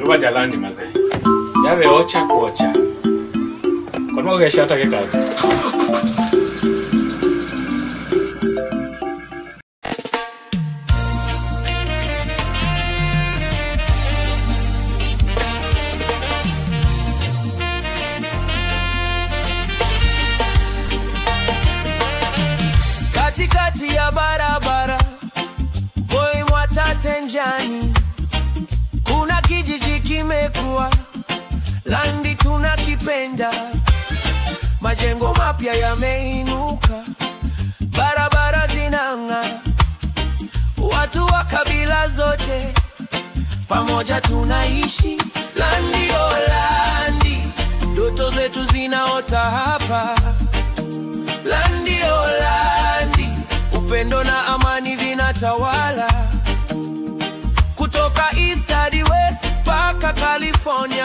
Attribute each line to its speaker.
Speaker 1: kwa jalani maze. Yawe ocha kuocha. Kwa nini ungesha hata kazi?
Speaker 2: Katikati ya barabara Voi Mwatate Njani, kuna kijiji kimekuwa Landi tunakipenda. Majengo mapya yameinuka, barabara zinang'aa, watu wa kabila zote pamoja tunaishi. Landi oh Landi, ndoto zetu zinaota hapa. Landi oh Landi, upendo na amani vinatawala. Kutoka East hadi West paka California,